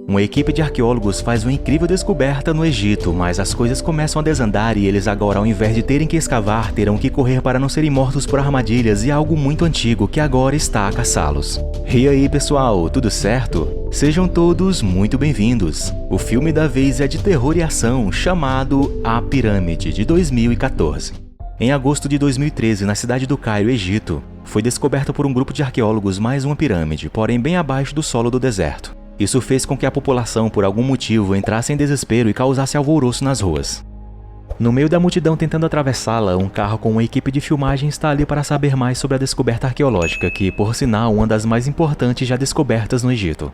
Uma equipe de arqueólogos faz uma incrível descoberta no Egito, mas as coisas começam a desandar e eles agora, ao invés de terem que escavar, terão que correr para não serem mortos por armadilhas e algo muito antigo que agora está a caçá-los. E aí pessoal, tudo certo? Sejam todos muito bem-vindos. O filme da vez é de terror e ação chamado A Pirâmide, de 2014. Em agosto de 2013, na cidade do Cairo, Egito, foi descoberta por um grupo de arqueólogos mais uma pirâmide, porém bem abaixo do solo do deserto. Isso fez com que a população, por algum motivo, entrasse em desespero e causasse alvoroço nas ruas. No meio da multidão tentando atravessá-la, um carro com uma equipe de filmagem está ali para saber mais sobre a descoberta arqueológica, que, por sinal, uma das mais importantes já descobertas no Egito.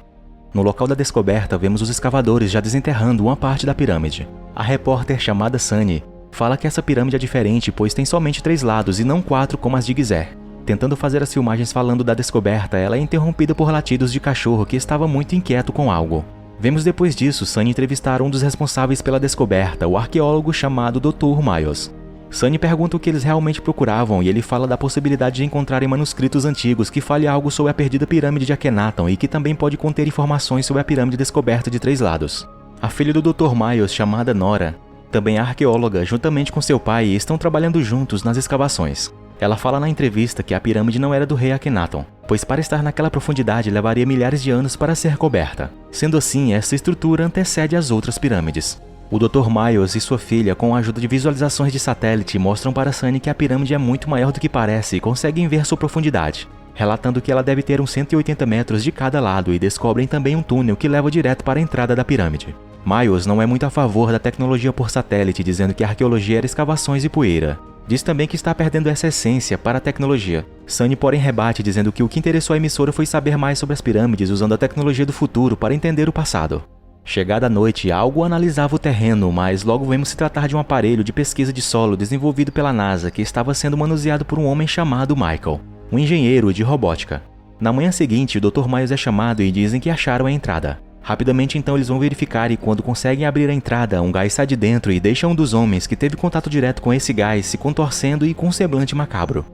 No local da descoberta, vemos os escavadores já desenterrando uma parte da pirâmide. A repórter chamada Sunny fala que essa pirâmide é diferente, pois tem somente 3 lados e não 4 como as de Gizeh. Tentando fazer as filmagens falando da descoberta, ela é interrompida por latidos de cachorro que estava muito inquieto com algo. Vemos depois disso Sunny entrevistar um dos responsáveis pela descoberta, o arqueólogo chamado Dr. Miles. Sunny pergunta o que eles realmente procuravam e ele fala da possibilidade de encontrarem manuscritos antigos que falem algo sobre a perdida pirâmide de Akhenaton e que também pode conter informações sobre a pirâmide descoberta de 3 lados. A filha do Dr. Miles, chamada Nora, também é arqueóloga, juntamente com seu pai, e estão trabalhando juntos nas escavações. Ela fala na entrevista que a pirâmide não era do rei Akhenaton, pois para estar naquela profundidade levaria milhares de anos para ser coberta. Sendo assim, essa estrutura antecede as outras pirâmides. O Dr. Miles e sua filha, com a ajuda de visualizações de satélite, mostram para Sunny que a pirâmide é muito maior do que parece e conseguem ver sua profundidade, relatando que ela deve ter uns 180 metros de cada lado e descobrem também um túnel que leva direto para a entrada da pirâmide. Miles não é muito a favor da tecnologia por satélite, dizendo que a arqueologia era escavações e poeira. Diz também que está perdendo essa essência para a tecnologia. Sunny, porém, rebate dizendo que o que interessou a emissora foi saber mais sobre as pirâmides usando a tecnologia do futuro para entender o passado. Chegada a noite, algo analisava o terreno, mas logo vemos se tratar de um aparelho de pesquisa de solo desenvolvido pela NASA que estava sendo manuseado por um homem chamado Michael, um engenheiro de robótica. Na manhã seguinte, o Dr. Miles é chamado e dizem que acharam a entrada. Rapidamente então eles vão verificar e quando conseguem abrir a entrada, um gás sai de dentro e deixa um dos homens que teve contato direto com esse gás se contorcendo e com um semblante macabro.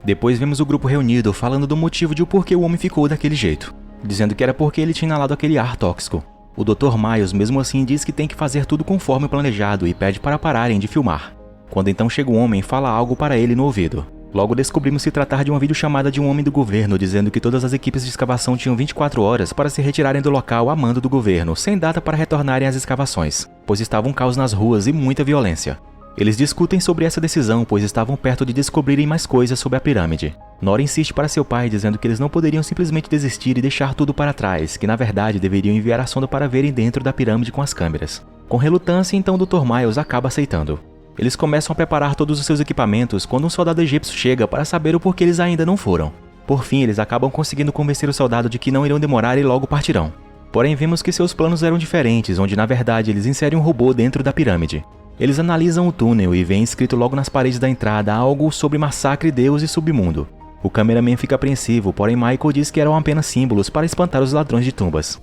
Depois vemos o grupo reunido falando do motivo de o porquê o homem ficou daquele jeito, dizendo que era porque ele tinha inalado aquele ar tóxico. O Dr. Miles mesmo assim diz que tem que fazer tudo conforme planejado e pede para pararem de filmar. Quando então chega o homem, fala algo para ele no ouvido. Logo descobrimos se tratar de uma videochamada de um homem do governo dizendo que todas as equipes de escavação tinham 24 horas para se retirarem do local a mando do governo, sem data para retornarem às escavações, pois estava um caos nas ruas e muita violência. Eles discutem sobre essa decisão, pois estavam perto de descobrirem mais coisas sobre a pirâmide. Nora insiste para seu pai dizendo que eles não poderiam simplesmente desistir e deixar tudo para trás, que na verdade deveriam enviar a sonda para verem dentro da pirâmide com as câmeras. Com relutância, então o Dr. Miles acaba aceitando. Eles começam a preparar todos os seus equipamentos quando um soldado egípcio chega para saber o porquê eles ainda não foram. Por fim, eles acabam conseguindo convencer o soldado de que não irão demorar e logo partirão. Porém, vemos que seus planos eram diferentes, onde na verdade eles inserem um robô dentro da pirâmide. Eles analisam o túnel e veem escrito logo nas paredes da entrada algo sobre massacre, Deus e submundo. O cameraman fica apreensivo, porém Michael diz que eram apenas símbolos para espantar os ladrões de tumbas.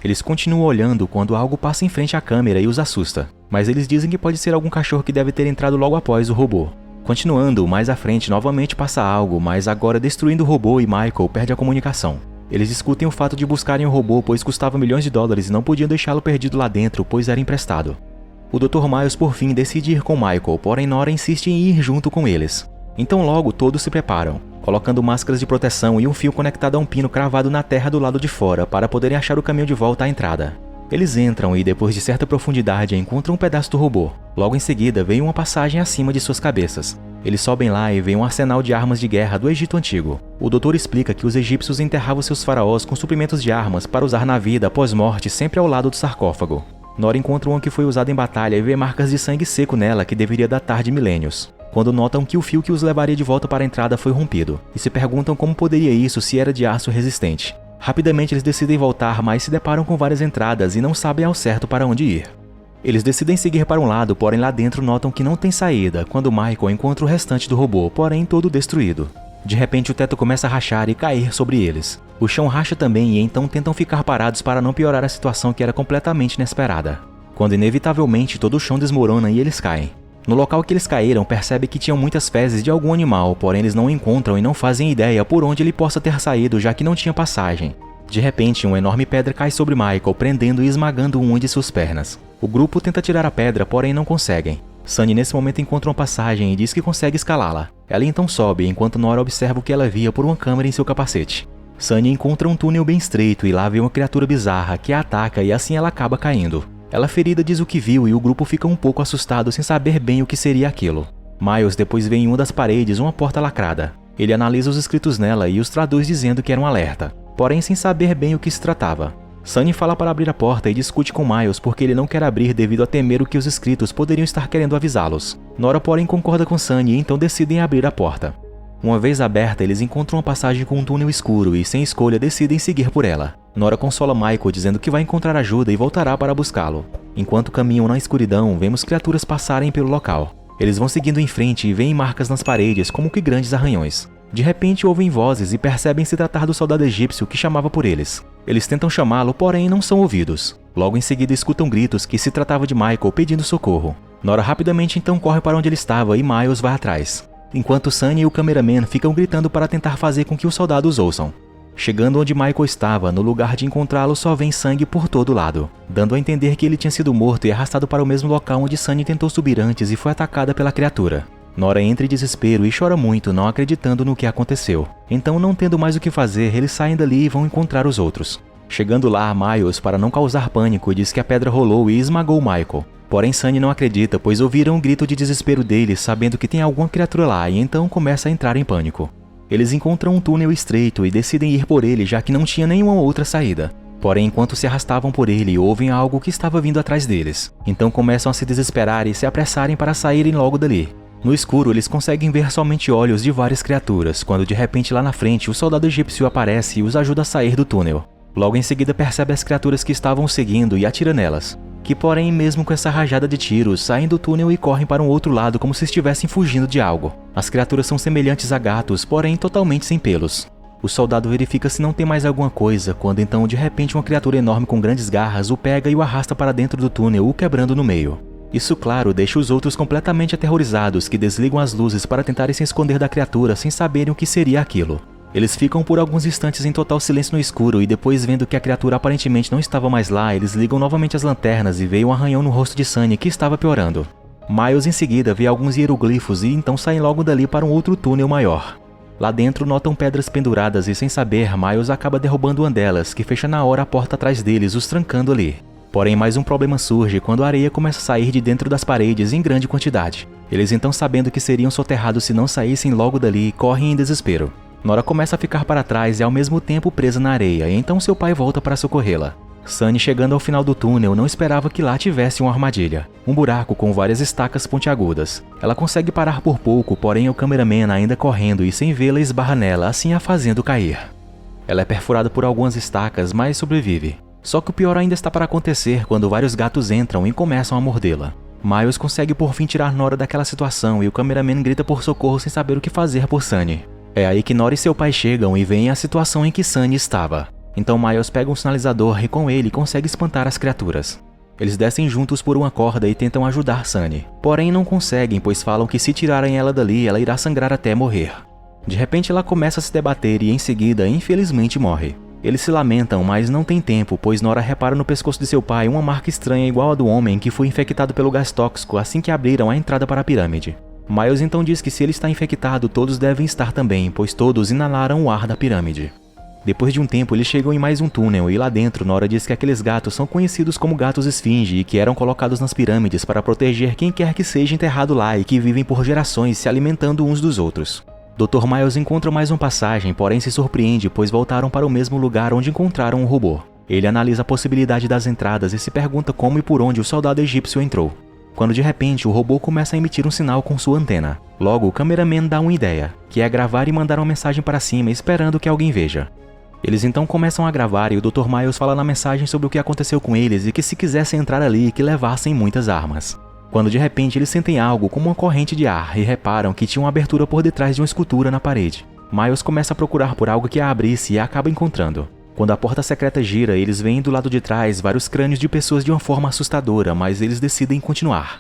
Eles continuam olhando quando algo passa em frente à câmera e os assusta, mas eles dizem que pode ser algum cachorro que deve ter entrado logo após o robô. Continuando, mais à frente novamente passa algo, mas agora destruindo o robô e Michael perde a comunicação. Eles discutem o fato de buscarem o robô pois custava milhões de dólares e não podiam deixá-lo perdido lá dentro pois era emprestado. O Dr. Miles por fim decide ir com Michael, porém Nora insiste em ir junto com eles. Então logo todos se preparam, colocando máscaras de proteção e um fio conectado a um pino cravado na terra do lado de fora para poderem achar o caminho de volta à entrada. Eles entram e depois de certa profundidade encontram um pedaço do robô. Logo em seguida vem uma passagem acima de suas cabeças. Eles sobem lá e veem um arsenal de armas de guerra do Egito Antigo. O doutor explica que os egípcios enterravam seus faraós com suprimentos de armas para usar na vida após morte sempre ao lado do sarcófago. Nora encontra uma que foi usada em batalha e vê marcas de sangue seco nela que deveria datar de milênios. Quando notam que o fio que os levaria de volta para a entrada foi rompido, e se perguntam como poderia isso se era de aço resistente. Rapidamente eles decidem voltar, mas se deparam com várias entradas e não sabem ao certo para onde ir. Eles decidem seguir para um lado, porém lá dentro notam que não tem saída, quando Michael encontra o restante do robô, porém todo destruído. De repente o teto começa a rachar e cair sobre eles. O chão racha também e então tentam ficar parados para não piorar a situação que era completamente inesperada. Quando inevitavelmente todo o chão desmorona e eles caem. No local que eles caíram, percebe que tinham muitas fezes de algum animal, porém eles não o encontram e não fazem ideia por onde ele possa ter saído, já que não tinha passagem. De repente, uma enorme pedra cai sobre Michael, prendendo e esmagando uma de suas pernas. O grupo tenta tirar a pedra, porém não conseguem. Sunny nesse momento encontra uma passagem e diz que consegue escalá-la. Ela então sobe, enquanto Nora observa o que ela via por uma câmera em seu capacete. Sunny encontra um túnel bem estreito e lá vê uma criatura bizarra que a ataca e assim ela acaba caindo. Ela ferida diz o que viu e o grupo fica um pouco assustado sem saber bem o que seria aquilo. Miles depois vê em uma das paredes uma porta lacrada. Ele analisa os escritos nela e os traduz dizendo que era um alerta, porém sem saber bem o que se tratava. Sunny fala para abrir a porta e discute com Miles porque ele não quer abrir devido a temer o que os escritos poderiam estar querendo avisá-los. Nora porém concorda com Sunny e então decidem abrir a porta. Uma vez aberta, eles encontram uma passagem com um túnel escuro e sem escolha decidem seguir por ela. Nora consola Michael dizendo que vai encontrar ajuda e voltará para buscá-lo. Enquanto caminham na escuridão, vemos criaturas passarem pelo local. Eles vão seguindo em frente e veem marcas nas paredes como que grandes arranhões. De repente ouvem vozes e percebem se tratar do soldado egípcio que chamava por eles. Eles tentam chamá-lo, porém não são ouvidos. Logo em seguida escutam gritos que se tratava de Michael pedindo socorro. Nora rapidamente então corre para onde ele estava e Miles vai atrás. Enquanto Sunny e o cameraman ficam gritando para tentar fazer com que os soldados ouçam. Chegando onde Michael estava, no lugar de encontrá-lo só vem sangue por todo lado, dando a entender que ele tinha sido morto e arrastado para o mesmo local onde Sunny tentou subir antes e foi atacada pela criatura. Nora entra em desespero e chora muito, não acreditando no que aconteceu. Então, não tendo mais o que fazer, eles saem dali e vão encontrar os outros. Chegando lá, Miles, para não causar pânico, diz que a pedra rolou e esmagou Michael. Porém, Sunny não acredita, pois ouviram um grito de desespero deles, sabendo que tem alguma criatura lá, e então começa a entrar em pânico. Eles encontram um túnel estreito e decidem ir por ele, já que não tinha nenhuma outra saída. Porém, enquanto se arrastavam por ele, ouvem algo que estava vindo atrás deles. Então começam a se desesperar e se apressarem para saírem logo dali. No escuro, eles conseguem ver somente olhos de várias criaturas, quando de repente lá na frente o soldado egípcio aparece e os ajuda a sair do túnel. Logo em seguida percebe as criaturas que estavam seguindo e atira nelas, que porém mesmo com essa rajada de tiros, saem do túnel e correm para um outro lado como se estivessem fugindo de algo. As criaturas são semelhantes a gatos, porém totalmente sem pelos. O soldado verifica se não tem mais alguma coisa, quando então de repente uma criatura enorme com grandes garras o pega e o arrasta para dentro do túnel, o quebrando no meio. Isso, claro, deixa os outros completamente aterrorizados, que desligam as luzes para tentarem se esconder da criatura sem saberem o que seria aquilo. Eles ficam por alguns instantes em total silêncio no escuro e depois, vendo que a criatura aparentemente não estava mais lá, eles ligam novamente as lanternas e veem um arranhão no rosto de Sunny que estava piorando. Miles em seguida vê alguns hieroglifos e então saem logo dali para um outro túnel maior. Lá dentro notam pedras penduradas e sem saber, Miles acaba derrubando uma delas, que fecha na hora a porta atrás deles, os trancando ali. Porém, mais um problema surge quando a areia começa a sair de dentro das paredes em grande quantidade. Eles então, sabendo que seriam soterrados se não saíssem logo dali, correm em desespero. Nora começa a ficar para trás e ao mesmo tempo presa na areia, e então seu pai volta para socorrê-la. Sunny, chegando ao final do túnel, não esperava que lá tivesse uma armadilha, um buraco com várias estacas pontiagudas. Ela consegue parar por pouco, porém o cameraman ainda correndo e sem vê-la esbarra nela, assim a fazendo cair. Ela é perfurada por algumas estacas, mas sobrevive. Só que o pior ainda está para acontecer quando vários gatos entram e começam a mordê-la. Miles consegue por fim tirar Nora daquela situação e o cameraman grita por socorro sem saber o que fazer por Sunny. É aí que Nora e seu pai chegam e veem a situação em que Sunny estava. Então Miles pega um sinalizador e com ele consegue espantar as criaturas. Eles descem juntos por uma corda e tentam ajudar Sunny. Porém não conseguem, pois falam que se tirarem ela dali, ela irá sangrar até morrer. De repente ela começa a se debater e em seguida, infelizmente, morre. Eles se lamentam, mas não tem tempo, pois Nora repara no pescoço de seu pai uma marca estranha igual à do homem que foi infectado pelo gás tóxico assim que abriram a entrada para a pirâmide. Miles então diz que se ele está infectado, todos devem estar também, pois todos inalaram o ar da pirâmide. Depois de um tempo, eles chegam em mais um túnel e lá dentro, Nora diz que aqueles gatos são conhecidos como gatos esfinge e que eram colocados nas pirâmides para proteger quem quer que seja enterrado lá e que vivem por gerações se alimentando uns dos outros. Dr. Miles encontra mais uma passagem, porém se surpreende, pois voltaram para o mesmo lugar onde encontraram o robô. Ele analisa a possibilidade das entradas e se pergunta como e por onde o soldado egípcio entrou. Quando de repente o robô começa a emitir um sinal com sua antena. Logo, o cameraman dá uma ideia, que é gravar e mandar uma mensagem para cima esperando que alguém veja. Eles então começam a gravar e o Dr. Miles fala na mensagem sobre o que aconteceu com eles e que se quisessem entrar ali, que levassem muitas armas. Quando de repente eles sentem algo como uma corrente de ar e reparam que tinha uma abertura por detrás de uma escultura na parede. Miles começa a procurar por algo que a abrisse e a acaba encontrando. Quando a porta secreta gira, eles veem do lado de trás vários crânios de pessoas de uma forma assustadora, mas eles decidem continuar.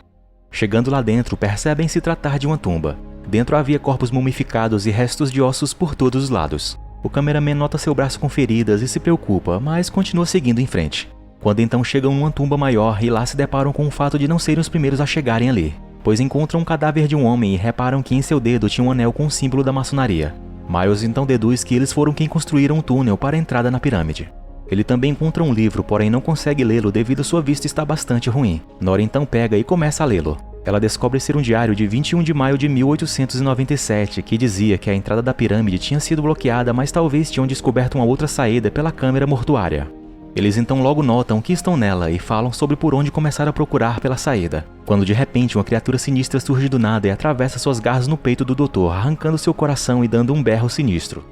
Chegando lá dentro, percebem se tratar de uma tumba. Dentro havia corpos mumificados e restos de ossos por todos os lados. O cameraman nota seu braço com feridas e se preocupa, mas continua seguindo em frente. Quando então chegam numa tumba maior e lá se deparam com o fato de não serem os primeiros a chegarem ali, pois encontram um cadáver de um homem e reparam que em seu dedo tinha um anel com o símbolo da maçonaria. Miles então deduz que eles foram quem construíram um túnel para a entrada na pirâmide. Ele também encontra um livro, porém não consegue lê-lo devido à sua vista estar bastante ruim. Nora então pega e começa a lê-lo. Ela descobre ser um diário de 21 de maio de 1897 que dizia que a entrada da pirâmide tinha sido bloqueada, mas talvez tinham descoberto uma outra saída pela câmara mortuária. Eles então logo notam que estão nela e falam sobre por onde começar a procurar pela saída, quando de repente uma criatura sinistra surge do nada e atravessa suas garras no peito do doutor, arrancando seu coração e dando um berro sinistro.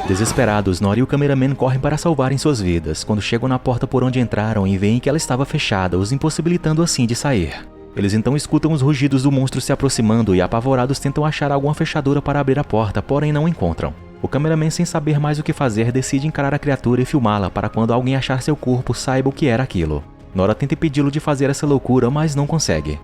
Desesperados, Nora e o cameraman correm para salvarem suas vidas, quando chegam na porta por onde entraram e veem que ela estava fechada, os impossibilitando assim de sair. Eles então escutam os rugidos do monstro se aproximando e apavorados tentam achar alguma fechadura para abrir a porta, porém não encontram. O cameraman, sem saber mais o que fazer, decide encarar a criatura e filmá-la para quando alguém achar seu corpo saiba o que era aquilo. Nora tenta impedi-lo de fazer essa loucura, mas não consegue.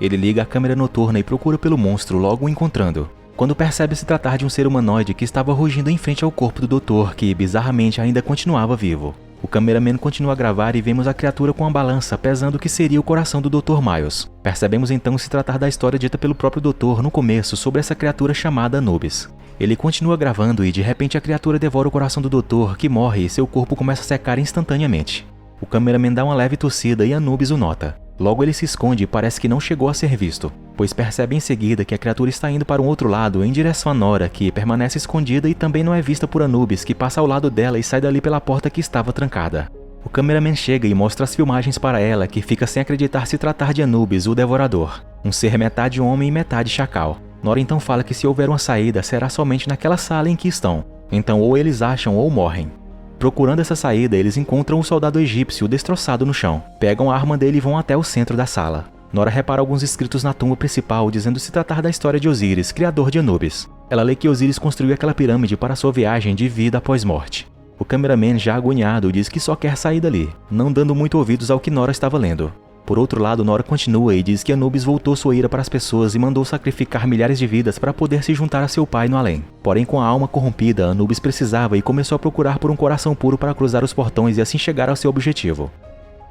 Ele liga a câmera noturna e procura pelo monstro, logo o encontrando, quando percebe se tratar de um ser humanoide que estava rugindo em frente ao corpo do doutor, que bizarramente ainda continuava vivo. O cameraman continua a gravar e vemos a criatura com a balança pesando o que seria o coração do Dr. Miles. Percebemos então se tratar da história dita pelo próprio doutor no começo sobre essa criatura chamada Anubis. Ele continua gravando e de repente a criatura devora o coração do doutor, que morre e seu corpo começa a secar instantaneamente. O cameraman dá uma leve tossida e Anubis o nota. Logo ele se esconde e parece que não chegou a ser visto, pois percebe em seguida que a criatura está indo para um outro lado em direção a Nora, que permanece escondida e também não é vista por Anubis, que passa ao lado dela e sai dali pela porta que estava trancada. O cameraman chega e mostra as filmagens para ela, que fica sem acreditar se tratar de Anubis, o Devorador, um ser metade homem e metade chacal. Nora então fala que se houver uma saída será somente naquela sala em que estão, então ou eles acham ou morrem. Procurando essa saída, eles encontram um soldado egípcio destroçado no chão. Pegam a arma dele e vão até o centro da sala. Nora repara alguns escritos na tumba principal dizendo se tratar da história de Osíris, criador de Anubis. Ela lê que Osíris construiu aquela pirâmide para sua viagem de vida após morte. O cameraman, já agoniado, diz que só quer sair dali, não dando muito ouvidos ao que Nora estava lendo. Por outro lado, Nora continua e diz que Anubis voltou sua ira para as pessoas e mandou sacrificar milhares de vidas para poder se juntar a seu pai no além. Porém, com a alma corrompida, Anubis precisava e começou a procurar por um coração puro para cruzar os portões e assim chegar ao seu objetivo.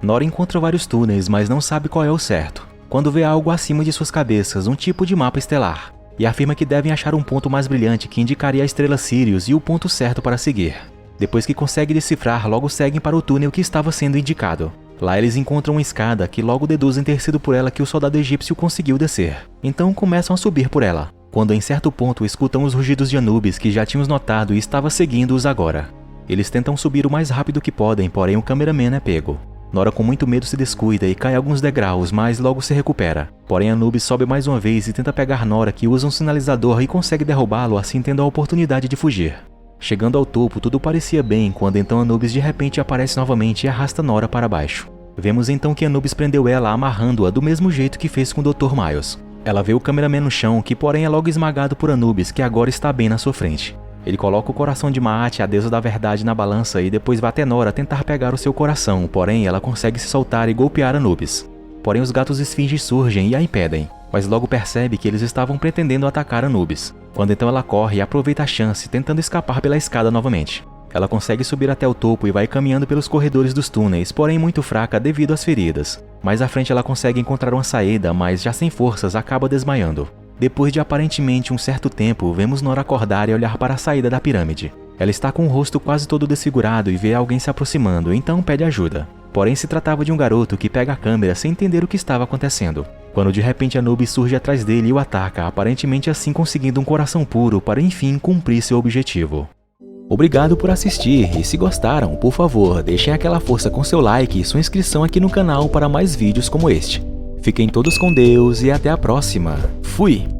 Nora encontra vários túneis, mas não sabe qual é o certo, quando vê algo acima de suas cabeças, um tipo de mapa estelar, e afirma que devem achar um ponto mais brilhante que indicaria a estrela Sirius e o ponto certo para seguir. Depois que consegue decifrar, logo seguem para o túnel que estava sendo indicado. Lá eles encontram uma escada que logo deduzem ter sido por ela que o soldado egípcio conseguiu descer. Então começam a subir por ela, quando em certo ponto escutam os rugidos de Anubis que já tínhamos notado e estava seguindo-os agora. Eles tentam subir o mais rápido que podem, porém o cameraman é pego. Nora com muito medo se descuida e cai alguns degraus, mas logo se recupera. Porém Anubis sobe mais uma vez e tenta pegar Nora, que usa um sinalizador e consegue derrubá-lo, assim tendo a oportunidade de fugir. Chegando ao topo, tudo parecia bem, quando então Anubis de repente aparece novamente e arrasta Nora para baixo. Vemos então que Anubis prendeu ela, amarrando-a do mesmo jeito que fez com o Dr. Miles. Ela vê o cameraman no chão, que porém é logo esmagado por Anubis, que agora está bem na sua frente. Ele coloca o coração de Maat, a deusa da verdade, na balança e depois vai até Nora tentar pegar o seu coração, porém ela consegue se soltar e golpear Anubis. Porém os gatos esfinges surgem e a impedem, mas logo percebe que eles estavam pretendendo atacar Anubis. Quando então ela corre e aproveita a chance, tentando escapar pela escada novamente. Ela consegue subir até o topo e vai caminhando pelos corredores dos túneis, porém muito fraca devido às feridas. Mais à frente ela consegue encontrar uma saída, mas já sem forças acaba desmaiando. Depois de aparentemente um certo tempo, vemos Nora acordar e olhar para a saída da pirâmide. Ela está com o rosto quase todo desfigurado e vê alguém se aproximando, então pede ajuda. Porém se tratava de um garoto que pega a câmera sem entender o que estava acontecendo. Quando de repente Anubis surge atrás dele e o ataca, aparentemente assim conseguindo um coração puro para enfim cumprir seu objetivo. Obrigado por assistir e se gostaram, por favor, deixem aquela força com seu like e sua inscrição aqui no canal para mais vídeos como este. Fiquem todos com Deus e até a próxima. Fui!